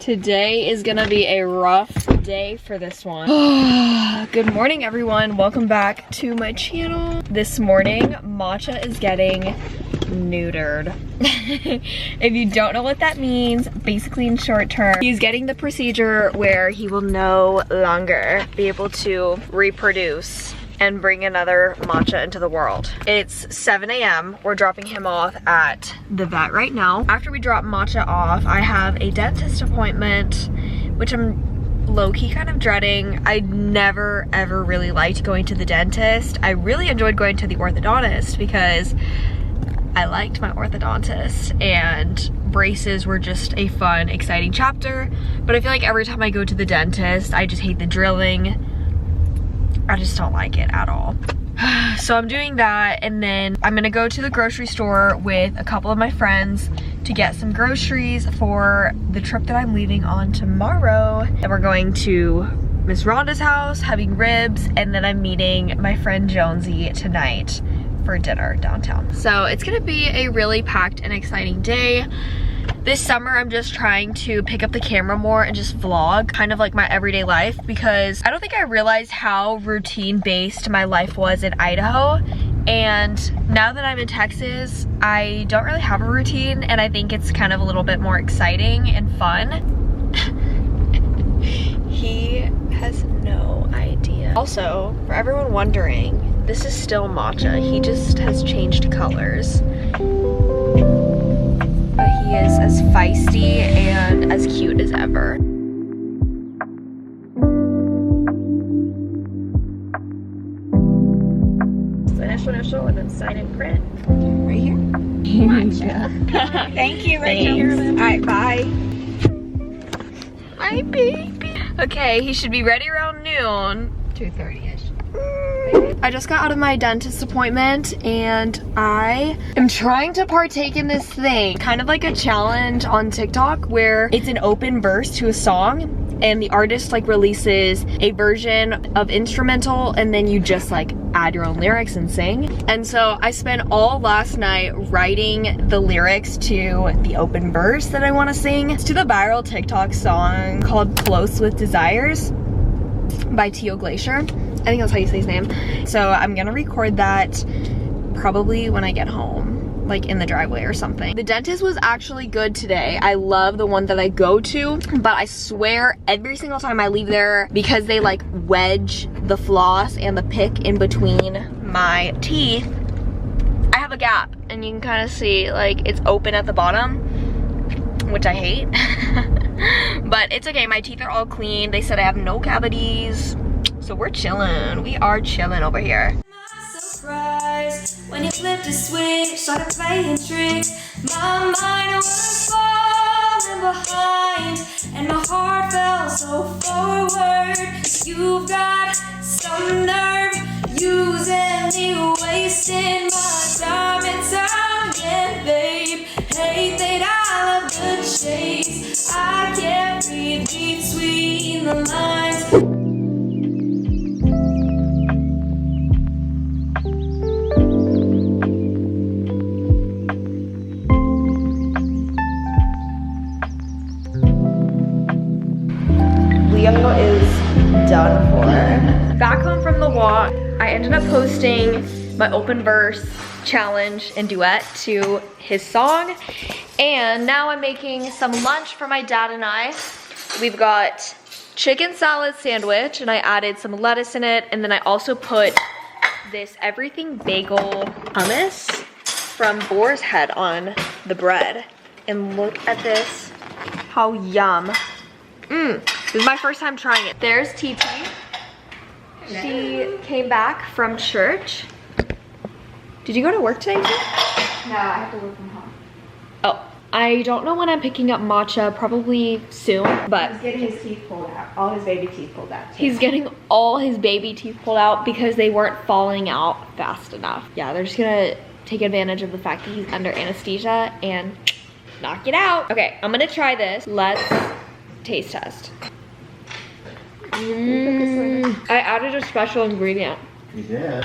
Today is gonna be a rough day for this one. Good morning, everyone. Welcome back to my channel. This morning, Matcha is getting neutered. If you don't know what that means, basically in short term, he's getting the procedure where he will no longer be able to reproduce and bring another Matcha into the world. It's 7 a.m. We're dropping him off at the vet right now. After we drop Matcha off, I have a dentist appointment, which I'm low-key kind of dreading. I never ever really liked going to the dentist. I really enjoyed going to the orthodontist because I liked my orthodontist and braces were just a fun, exciting chapter. But I feel like every time I go to the dentist, I just hate the drilling. I just don't like it at all. So I'm doing that, and then I'm gonna go to the grocery store with a couple of my friends to get some groceries for the trip that I'm leaving on tomorrow. And we're going to Miss Rhonda's house, having ribs, and then I'm meeting my friend Jonesy tonight for dinner downtown. So it's gonna be a really packed and exciting day. This summer, I'm just trying to pick up the camera more and just vlog, kind of like my everyday life, because I don't think I realized how routine-based my life was in Idaho. And now that I'm in Texas, I don't really have a routine, and I think it's kind of a little bit more exciting and fun. He has no idea. Also, for everyone wondering, this is still Matcha. He just has changed colors. But he is as feisty and as cute as ever. Initial, and then sign and print. Right here. Matcha. Thank you, Rachel. Alright, bye. My baby. Okay, he should be ready around noon. 2:30-ish. I just got out of my dentist appointment and I am trying to partake in this thing, kind of like a challenge on TikTok where it's an open verse to a song and the artist like releases a version of instrumental and then you just like add your own lyrics and sing. And so I spent all last night writing the lyrics to the open verse that I want to sing. It's to the viral TikTok song called Close with Desires by Teo Glacier. I think that's how you say his name. So I'm gonna record that probably when I get home, like in the driveway or something. The dentist was actually good today. I love the one that I go to, but I swear every single time I leave there, because they like wedge the floss and the pick in between my teeth, I have a gap and you can kind of see like it's open at the bottom, which I hate. But it's okay, my teeth are all clean. They said I have no cavities. So we're chilling. We are chilling over here. Surprise when you flipped a switch, started playing tricks. My mind was falling behind, and my heart fell so forward. You've got some nerve using me, wasting my time and time again, babe. Hate that I love the chase. I can't read between the lines. Is done for. Back home from the walk, I ended up posting my open verse challenge and duet to his song, and now I'm making some lunch for my dad and I. We've got chicken salad sandwich, and I added some lettuce in it, and then I also put this everything bagel hummus from Boar's Head on the bread. And look at this, how yum. This is my first time trying it. There's TT. She came back from church. Did you go to work today? No, I have to work from home. Oh, I don't know when I'm picking up Matcha, probably soon, but he's getting his teeth pulled out, all his baby teeth pulled out. He's getting all his baby teeth pulled out because they weren't falling out fast enough. Yeah, they're just gonna take advantage of the fact that he's under anesthesia and knock it out. Okay, I'm gonna try this. Let's taste test. I added a special ingredient. You did?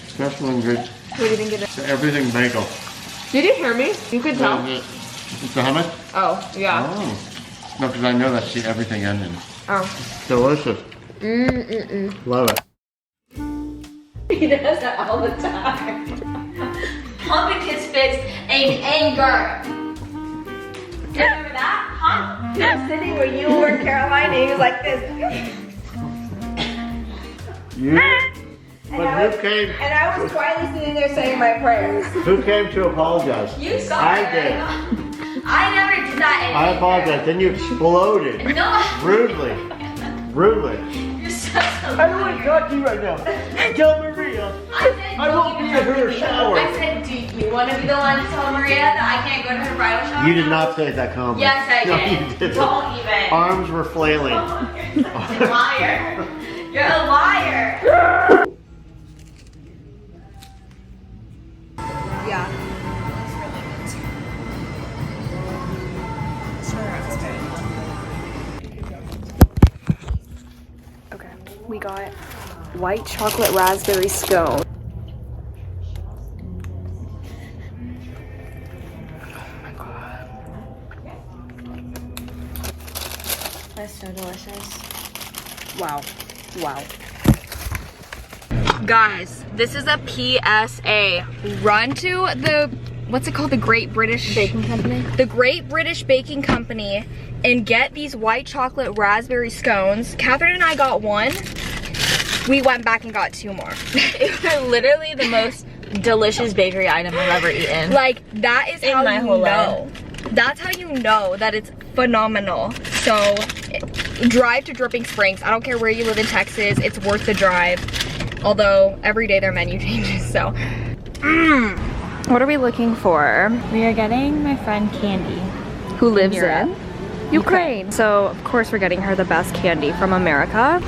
Special ingredient. do you think it is? Everything bagel. Did you hear me? You could tell. It's the hummus? Oh, yeah. Oh. No, because I know that's the everything onion. Oh. Delicious. Love it. He does that all the time. Pumping his fist in anger. Do you remember that? Huh? That city where you were in Carolina, he was like this. You? But who came? And I was quietly sitting there saying my prayers. Who came to apologize? You saw I it. did. I never did that. I apologize. Then you exploded. No. Rudely. Rudely. You're such a I don't want to talk to you right now. Tell Maria. I won't be at her shower. I said, do you want to be the one to tell Maria that I can't go to her bridal shower? You did not say that comment. Yes, I No, did. you didn't. Don't even. Arms were flailing. You're a liar. You're a liar. Yeah. Okay, we got white chocolate raspberry scone. That's so delicious. Wow. Wow. Guys, this is a PSA. Run to the, what's it called? The Great British Baking Company? The Great British Baking Company and get these white chocolate raspberry scones. Catherine and I got one. We went back and got 2 more. It was literally the most delicious bakery item I've ever eaten. Like, that is how my you whole know. That's how you know that it's phenomenal. So, drive to Dripping Springs. I don't care where you live in Texas. It's worth the drive. Although, every day their menu changes, so. What are we looking for? We are getting my friend Candy. Who lives Europe. in Ukraine. So, of course, we're getting her the best candy from America.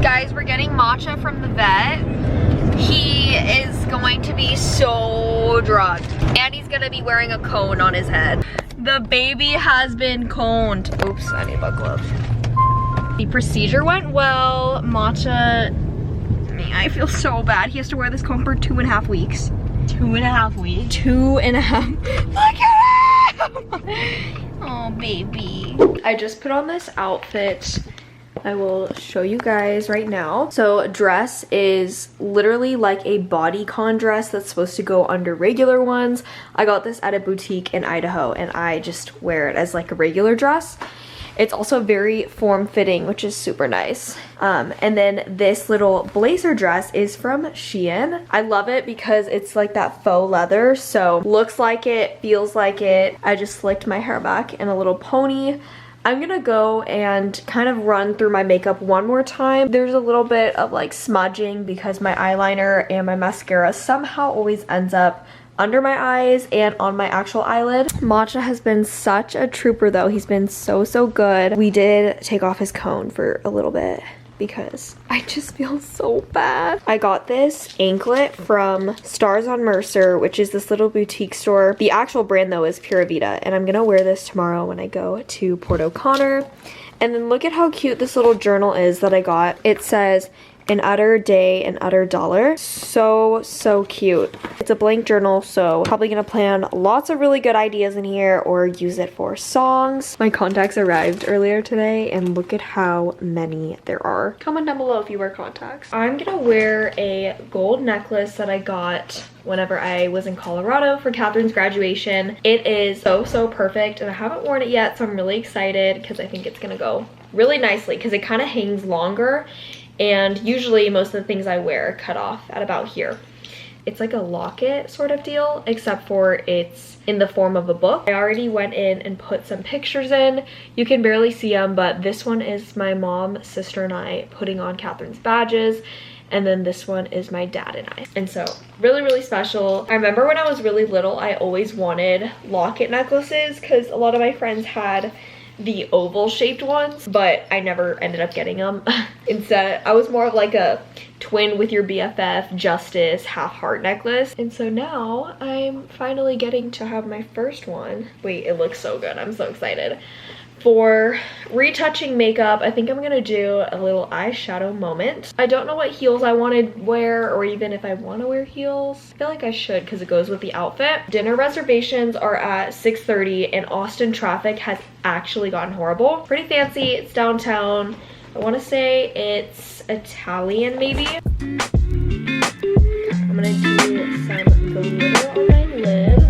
Guys, we're getting matcha from the vet. He is going to be so drugged. And he's gonna be wearing a cone on his head. The baby has been coned. Oops, I need butt gloves. The procedure went well. Matcha, I feel so bad. He has to wear this cone for 2.5 weeks. 2.5 weeks. 2.5. Look at him! Oh, baby. I just put on this outfit. I will show you guys right now. So dress is literally like a bodycon dress that's supposed to go under regular ones. I got this at a boutique in Idaho and I just wear it as like a regular dress. It's also very form-fitting, which is super nice. And then this little blazer dress is from Shein. I love it because it's like that faux leather, so looks like it, feels like it. I just slicked my hair back in a little pony. I'm gonna go and kind of run through my makeup one more time. There's a little bit of like smudging because my eyeliner and my mascara somehow always ends up under my eyes and on my actual eyelid. Matcha has been such a trooper though. He's been so good. We did take off his cone for a little bit because I just feel so bad. I got this anklet from Stars on Mercer, which is this little boutique store. The actual brand though is Pura Vida, and I'm gonna wear this tomorrow when I go to Port O'Connor. And then look at how cute this little journal is that I got. It says, an utter day, an utter dollar. So cute. It's a blank journal, so probably gonna plan lots of really good ideas in here or use it for songs. My contacts arrived earlier today and look at how many there are. Comment down below if you wear contacts. I'm gonna wear a gold necklace that I got whenever I was in Colorado for Catherine's graduation. It is so perfect and I haven't worn it yet, so I'm really excited because I think it's gonna go really nicely because it kind of hangs longer. And usually most of the things I wear cut off at about here. It's like a locket sort of deal, except for it's in the form of a book. I already went in and put some pictures in. You can barely see them, but this one is my mom, sister, and I putting on Catherine's badges. And then this one is my dad and I. And so really special. I remember when I was really little, I always wanted locket necklaces because a lot of my friends had the oval shaped ones, but I never ended up getting them. Instead, I was more of like a twin with your BFF Justice half heart necklace. And so now I'm finally getting to have my first one. Wait, it looks so good. I'm so excited. For retouching makeup, I think I'm gonna do a little eyeshadow moment. I don't know what heels I want to wear, or even if I want to wear heels. I feel like I should because it goes with the outfit. Dinner reservations are at 6:30 and Austin traffic has actually gotten horrible. Pretty fancy, it's downtown. I want to say it's Italian maybe. I'm gonna do some glitter on my lid.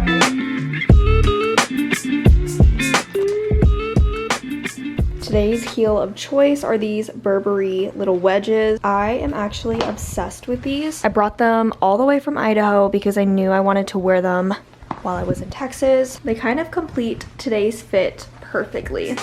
Today's heel of choice are these Burberry little wedges. I am actually obsessed with these. I brought them all the way from Idaho because I knew I wanted to wear them while I was in Texas. They kind of complete today's fit perfectly.